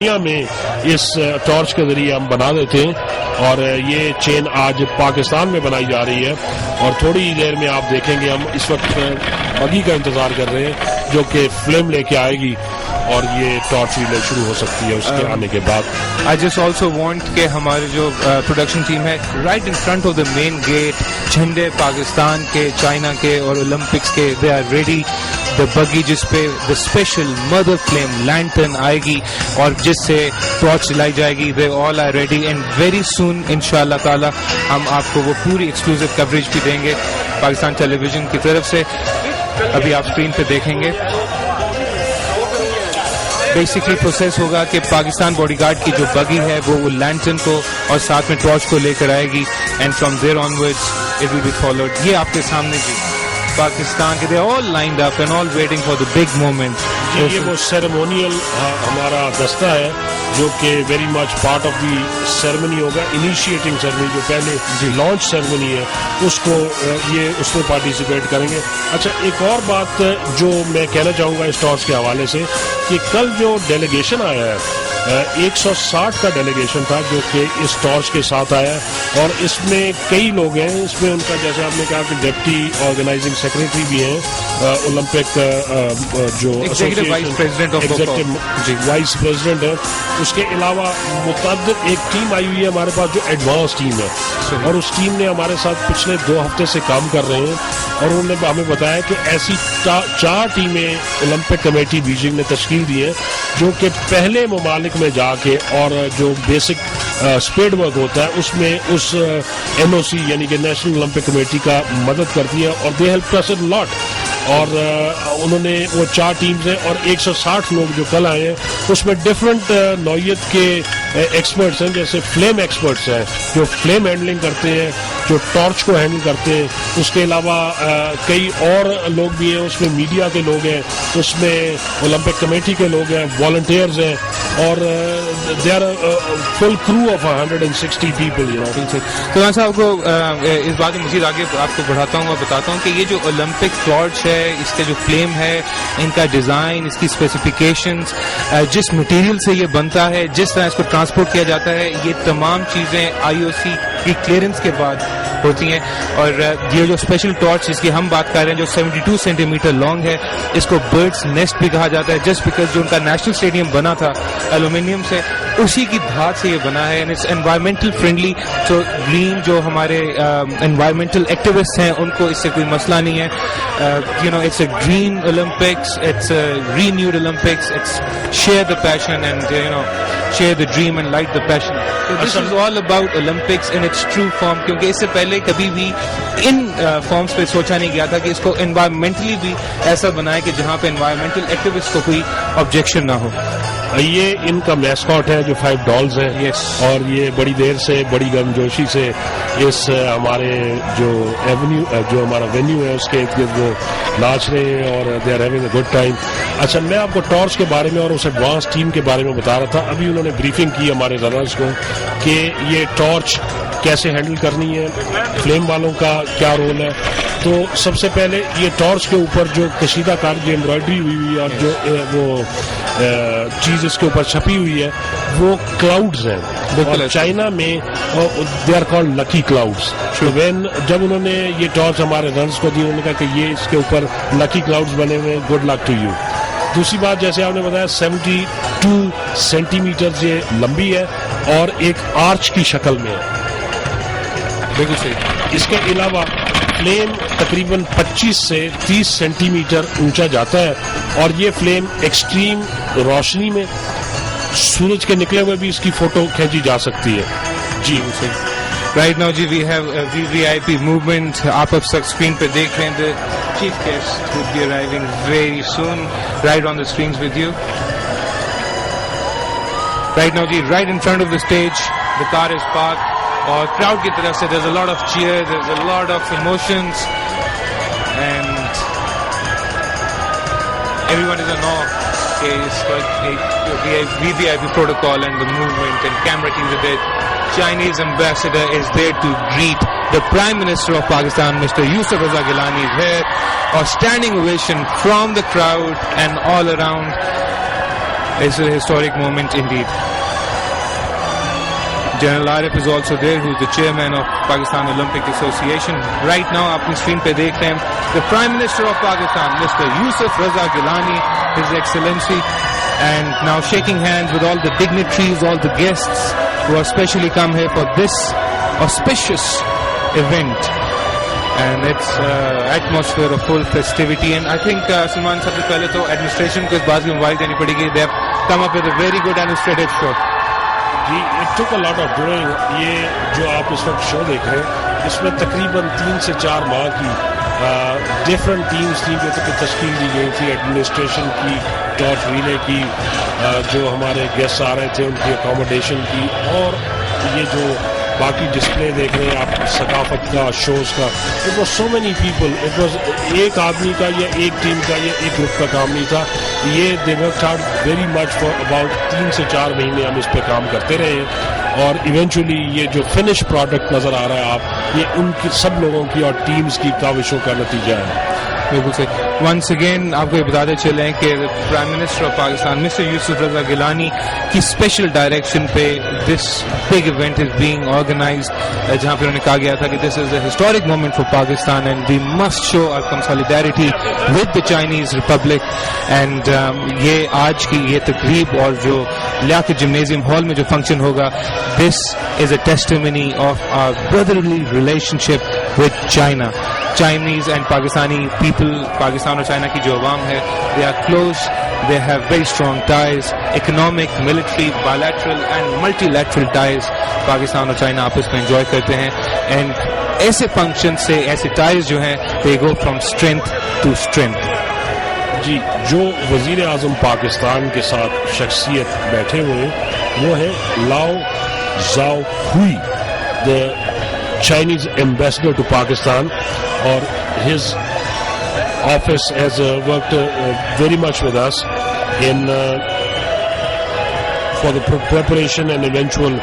دنیا میں اس ٹارچ کے ذریعے ہم بنا دیتے ہیں اور یہ چین آج پاکستان میں بنائی جا رہی ہے اور تھوڑی ہی دیر میں آپ دیکھیں گے ہم اس وقت بگی کا انتظار کر رہے ہیں جو کہ فلیم لے کے آئے گی اور یہ ٹارچ ریلے شروع ہو سکتی ہے اس کے آنے کے بعد. I just also want کہ ہمارے جو پروڈکشن ٹیم ہے right in front of the main gate جھنڈے پاکستان کے چائنا کے اور اولمپکس کے they are ready. The buggy جس پہ the special mother flame lantern آئے گی اور جس سے ٹارچ جلائی جائے گی they all are ready and very soon انشاءاللہ تعالی ہم آپ کو وہ پوری ایکسکلوسیو کوریج بھی دیں گے پاکستان ٹیلی ویژن کی طرف سے. ابھی آپ اسکرین پہ دیکھیں گے بیسکلی پروسیس ہوگا کہ پاکستان باڈی گارڈ کی جو بگی ہے وہ لینٹرن کو اور ساتھ میں ٹارچ کو لے کر آئے گی and from there onwards it will be followed. یہ آپ کے سامنے جی پاکستان کے they all lined up and all waiting for the big moment. یہ وہ سیریمونیل ہمارا دستہ ہے جو کہ very much part of the ceremony ہوگا. انیشیٹنگ سیریمنی جو پہلے لانچ سیریمنی ہے اس کو یہ اس میں پارٹیسپیٹ کریں گے. اچھا ایک اور بات جو میں کہنا چاہوں گا اس ٹارچ کے حوالے سے کہ کل جو ڈیلیگیشن آیا ہے 160 کا ڈیلیگیشن تھا جو کہ اس ٹارچ کے ساتھ آیا ہے اور اس میں کئی لوگ ہیں. اس میں ان کا جیسے آپ نے کہا کہ ڈپٹی آرگنائزنگ سیکرٹری بھی ہیں اولمپک جو وائس پریزیڈنٹ ہے. اس کے علاوہ متعدد ایک ٹیم آئی ہوئی ہے ہمارے پاس جو ایڈوانس ٹیم ہے اور اس ٹیم نے ہمارے ساتھ پچھلے 2 ہفتے سے کام کر رہے ہیں اور انہوں نے ہمیں بتایا کہ ایسی 4 ٹیمیں اولمپک کمیٹی بیجنگ نے تشکیل دی ہے جو کہ پہلے ممالک میں جا کے اور جو بیسک اسپیڈ ورک ہوتا ہے اس میں اس NOC یعنی کہ نیشنل اولمپک کمیٹی کا مدد کرتی ہے اور دے ہیلپ اس اے لاٹ. اور انہوں نے وہ 4 ٹیمز ہیں اور 160 لوگ جو کل آئے ہیں اس میں ڈفرینٹ نوعیت کے ایکسپرٹس ہیں جیسے فلیم ایکسپرٹس ہیں جو فلیم ہینڈلنگ کرتے ہیں جو ٹارچ کو ہینڈل کرتے ہیں. اس کے علاوہ کئی اور لوگ بھی ہیں اس میں میڈیا کے لوگ ہیں اس میں اولمپک کمیٹی کے لوگ ہیں والنٹیئرز ہیں اور they are full curve of 160 people. تو میں صاحب کو اس بات میں مزید آگے آپ کو بڑھاتا ہوں اور بتاتا ہوں کہ یہ جو اولمپک ٹارچ ہے اس کا جو فلیم ہے ان کا ڈیزائن اس کی اسپیسیفکیشنز جس مٹیریل سے یہ بنتا ہے جس طرح اس کو ٹرانسپورٹ کیا جاتا ہے یہ تمام چیزیں IOC کی کلیئرنس کے بعد ہوتی ہیں. اور یہ جو اسپیشل ٹارچ جس کی ہم بات کر رہے ہیں جو 72 سینٹی میٹر لانگ ہے اس کو برڈس نیسٹ بھی کہا جاتا ہے جسٹ بیکاز جو ان کا نیشنل اسٹیڈیم بنا تھا ایلومینیم سے اسی کی دھات سے یہ بنا ہے اینڈ اٹس انوائرمنٹل فرینڈلی. تو گرین جو ہمارے انوائرمنٹل ایکٹیوسٹ ہیں ان کو اس سے کوئی مسئلہ نہیں ہے. it's a green Olympics, it's a renewed Olympics, it's share the passion and share the dream and light the passion. So this is all about Olympics in its true form کیونکہ اس سے پہلے کبھی بھی ان فارمز پہ سوچا نہیں گیا تھا کہ اس کو انوائرمنٹلی بھی ایسا بنائے کہ جہاں پہ انوائرمنٹل ایکٹیوسٹ کو کوئی آبجیکشن نہ ہو. یہ ان کا میسکاٹ ہے جو 5 ڈالز ہیں اور یہ بڑی دیر سے بڑی گرمجوشی سے اس ہمارے جو ایونیو جو ہمارا وینیو ہے اس کے ارد گرد وہ ناچ رہے ہیں اور they are having a good time. اچھا میں آپ کو ٹارچ کے بارے میں اور اس ایڈوانس ٹیم کے بارے میں بتا رہا تھا. ابھی انہوں نے بریفنگ کی ہمارے رنرز کو کہ یہ ٹارچ کیسے ہینڈل کرنی ہے فلیم والوں کا کیا رول ہے. تو سب سے پہلے یہ ٹارچ کے اوپر جو کشیدہ کاری جو امبرائڈری ہوئی ہوئی ہے اور جو وہ چیز اس کے اوپر چھپی ہوئی ہے وہ کلاؤڈز ہیں. اور چائنا میں they are called lucky clouds. جب انہوں نے یہ ٹارچ ہمارے رنرز کو دی انہوں نے کہا کہ یہ اس کے اوپر لکی کلاؤڈز بنے ہوئے ہیں گڈ لک ٹو یو. دوسری بات جیسے آپ نے بتایا 72 سینٹی میٹر یہ لمبی ہے اور ایک آرچ کی شکل میں ہے. بالکل صحیح. اس کے علاوہ فلیم تقریباً 25 سے 30 سینٹی میٹر اونچا جاتا ہے اور یہ فلیم ایکسٹریم روشنی میں سورج کے نکلے ہوئے بھی اس کی فوٹو کھینچی جا سکتی ہے. جی رائٹ ناؤ جی وی ہیو VVIP موومنٹ. آپ اب تک اسکرین پہ دیکھ رہے ہیں chief guest will be arriving very soon right on the screens with you. Right now جی right in front of the stage the car is parked اور کراؤڈ کی طرف سے there's a lot of cheer, there's a lot of emotions and everyone is in awe کہ اس کا ایک VVIP protocol and the movement and camera teams are there. Chinese ambassador is there to greet the Prime Minister of Pakistan, Mr. Yusuf Raza Gilani is here. A standing ovation from the crowd and all around. It's a historic moment indeed. General Arif is also there, who is the chairman of Pakistan Olympic Association. Right now, آپ screen پہ دیکھ رہے ہیں the Prime Minister of Pakistan, Mr. Yusuf Raza Gilani, His Excellency, and now shaking hands with all the dignitaries, all the guests who have specially come here for this auspicious event. And it's atmosphere of full festivity. And I think Salman, سب سے پہلے تو administration کو اس بات کی مبارک دینی پڑے گی. They have come up with a very good administrative show. جی it took a lot of doing. یہ جو آپ اس وقت شو دیکھ رہے ہیں اس میں تقریباً 3 سے 4 ماہ کی ڈفرینٹ ٹیمز تھیں جو تشکیل دی گئی تھی. ایڈمنسٹریشن کی, ٹارچ ریلے کی, جو ہمارے گیسٹ آ رہے تھے ان کی اکاموڈیشن کی, اور یہ جو باقی ڈسپلے دیکھ رہے ہیں آپ ثقافت کا, شوز کا. It was so many people. It was ایک آدمی کا یا ایک ٹیم کا یا ایک گروپ کا کام نہیں تھا. یہ they worked hard very much for about 3 سے 4 مہینے ہم اس پہ کام کرتے رہے ہیں, اور ایونچولی یہ جو فنش پروڈکٹ نظر آ رہا ہے آپ, یہ ان کی سب لوگوں کی اور ٹیمز کی کاوشوں کا نتیجہ ہے. بالکل صحیح. ونس اگین آپ کو یہ بتاتے چلیں کہ prime minister of Pakistan mister Yousaf Raza Gilani کی اسپیشل ڈائریکشن پہ this big event is being organized, جہاں پہ انہوں نے کہا گیا تھا کہ this is a historic moment for Pakistan and we must show our solidarity with the Chinese republic. And یہ آج کی یہ تقریب اور جو لیاقت جمنیزیم ہال میں جو فنکشن ہوگا, this is a testimony of our brotherly relationship with China. Chinese and Pakistani people, Pakistan اور چائنا کی جو عوام ہے, they are close, they have very strong ties, economic, military, bilateral and multilateral ties. Pakistan اور China آپس میں enjoy کرتے ہیں, and ایسے فنکشن سے ایسے ٹائز جو ہیں they go from strength to strength. جی جو وزیر اعظم پاکستان کے ساتھ شخصیت بیٹھے ہوئے ہیں وہ ہے لاؤ زاؤ ہوئی, the Chinese ambassador to Pakistan, or his office has worked very much with us in for the preparation and eventual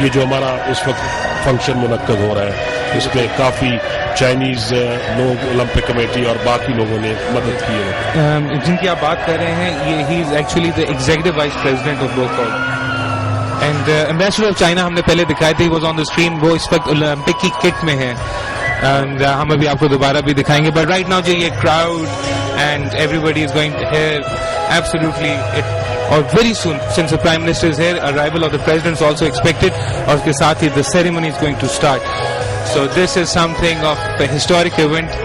یہ جو ہمارا اس وقت فنکشن منعقد ہو رہا ہے, اس میں کافی چائنیز لوگ, اولمپک کمیٹی اور باقی لوگوں نے مدد کی ہے. جن کی آپ بات کر رہے ہیں, یہ he is actually the executive vice president of بوکال. اینڈ ایمبیسڈر آف چائنا ہم نے پہلے دکھائے تھے, واز آن دا اسکرین. وہ اس وقت اولمپک کی کٹ میں ہے, اینڈ ہم ابھی آپ کو دوبارہ بھی دکھائیں گے. بٹ رائٹ ناؤ جو یہ crowd and everybody is going to hear absolutely اور very soon since the Prime Minister is here, arrival of the President is also expected, اور اس کے ساتھ ہی the ceremony is going to start. So this is something of a historic event.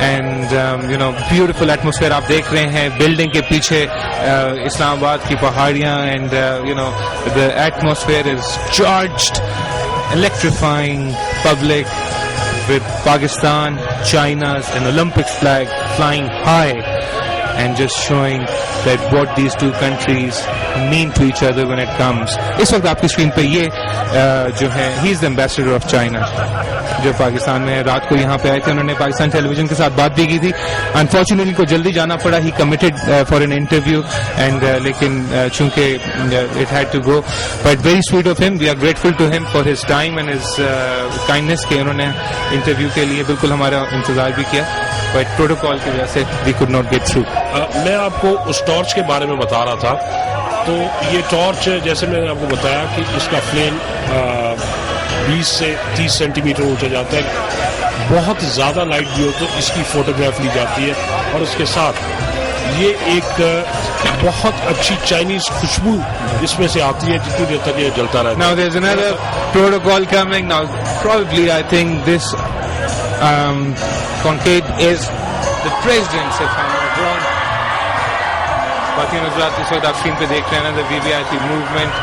And you know beautiful atmosphere آپ دیکھ رہے ہیں building کے پیچھے اسلام آباد کی پہاڑیاں, and you know the atmosphere is charged, electrifying public with Pakistan, China's and Olympics flag flying high and just showing that what these two countries mean to each other when it comes. اس وقت آپ کی screen پہ یہ جو ہے he is the ambassador of China جو پاکستان میں رات کو یہاں پہ آئے تھے. انہوں نے پاکستان ٹیلی ویژن کے ساتھ بات بھی کی تھی. انفارچونیٹلی کو جلدی جانا پڑا, he committed for an interview, and لیکن چونکہ it had to go, but very sweet of him. We are grateful to him for his time and his kindness کہ انہوں نے انٹرویو کے لیے بالکل ہمارا انتظار بھی کیا, بٹ پروٹوکال کی وجہ سے we could not get through. میں آپ کو اس ٹارچ کے بارے میں بتا رہا تھا. تو یہ ٹارچ جیسے میں نے آپ کو بتایا کہ اس کا فلیم 20 سے 30 سینٹی میٹر اونچا جاتا ہے. بہت زیادہ لائٹ بھی ہو تو اس کی فوٹوگراف لی جاتی ہے, اور اس کے ساتھ یہ ایک بہت اچھی چائنیز خوشبو اس میں سے آتی ہے جتنی دیر تک یہ جلتا رہتا ہے. Now there's another protocol coming. Now probably I think this conclave is the president's, if I'm not wrong. باقی نظرات اس وقت آپ اسکرین پہ دیکھ رہے ہیں نا, the VVIP movement.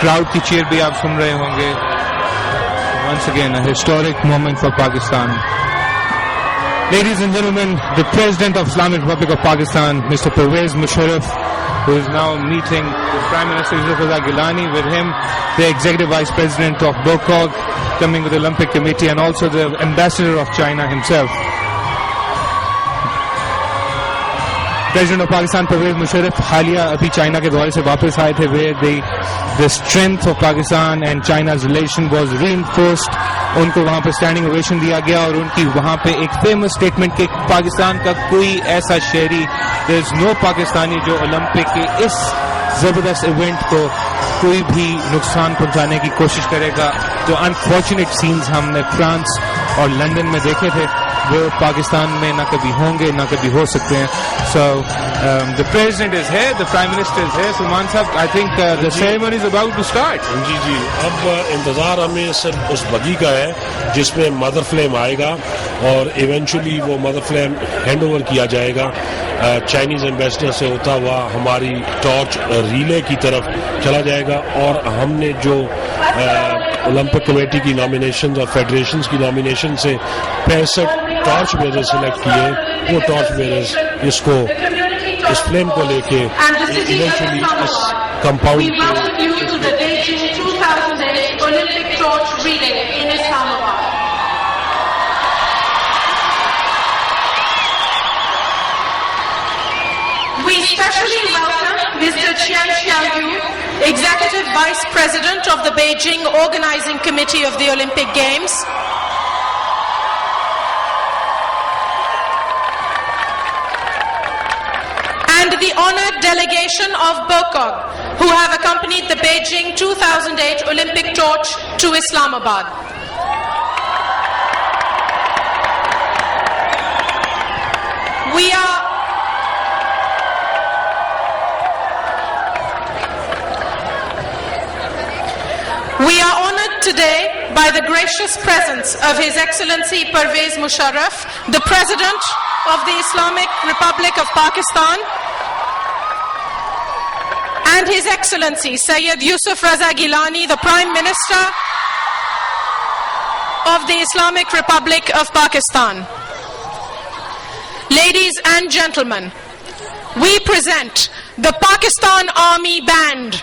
کراؤڈ کی چیئر بھی آپ سن رہے ہوں گے. Once again a historic moment for Pakistan. Ladies and gentlemen, the President of Islamic Republic of Pakistan, Mr. Pervez Musharraf, who is now meeting the Prime Minister Yusuf Raza Gilani, with him the Executive Vice President of BOCOG coming with the Olympic Committee, and also the Ambassador of China himself. President of Pakistan Pervez Musharraf حالیہ ابھی China کے دورے سے واپس آئے تھے. The strength of Pakistan and China's relation was reinforced. ان کو وہاں پہ اسٹینڈنگ اوویشن دیا گیا اور ان کی وہاں پہ ایک فیمس اسٹیٹمنٹ کہ پاکستان کا کوئی ایسا شہری there is no پاکستانی جو اولمپک کے اس زبردست ایونٹ کو کوئی بھی نقصان پہنچانے کی کوشش کرے گا. جو انفارچونیٹ سینز ہم نے فرانس اور لندن میں دیکھے تھے وہ پاکستان میں نہ کبھی ہوں گے نہ کبھی ہو سکتے ہیں. So the president is here, the prime minister is here. Salman صاحب, I think the ceremony is about to start. جی اب انتظار ہمیں صرف اس بگی کا ہے جس میں مدر فلیم آئے گا اور ایونچولی وہ مدر فلیم ہینڈ اوور کیا جائے گا چائنیز ایمبیسڈر سے ہوتا ہوا ہماری ٹارچ ریلے کی طرف چلا جائے گا. اور ہم نے جو اولمپک کمیٹی کی نامینیشنز اور فیڈریشنز کی نامینیشن سے 65 ٹارچ بیرر سلیکٹ کیے, وہ ٹارچ بیررز اس کو اس فلیم کو لے کے ایونچولی اس compound We specially welcome Mr. Qian Xiaoyu, Executive Vice President of the Beijing Organizing Committee of the Olympic Games. And the honored delegation of BOCOG, who have accompanied the Beijing 2008 Olympic torch to Islamabad. We are honored today by the gracious presence of His Excellency Pervez Musharraf, the President of the Islamic Republic of Pakistan, and His Excellency Sayyid Yusuf Raza Gilani, the Prime Minister of the Islamic Republic of Pakistan. Ladies and gentlemen, we present the Pakistan Army Band.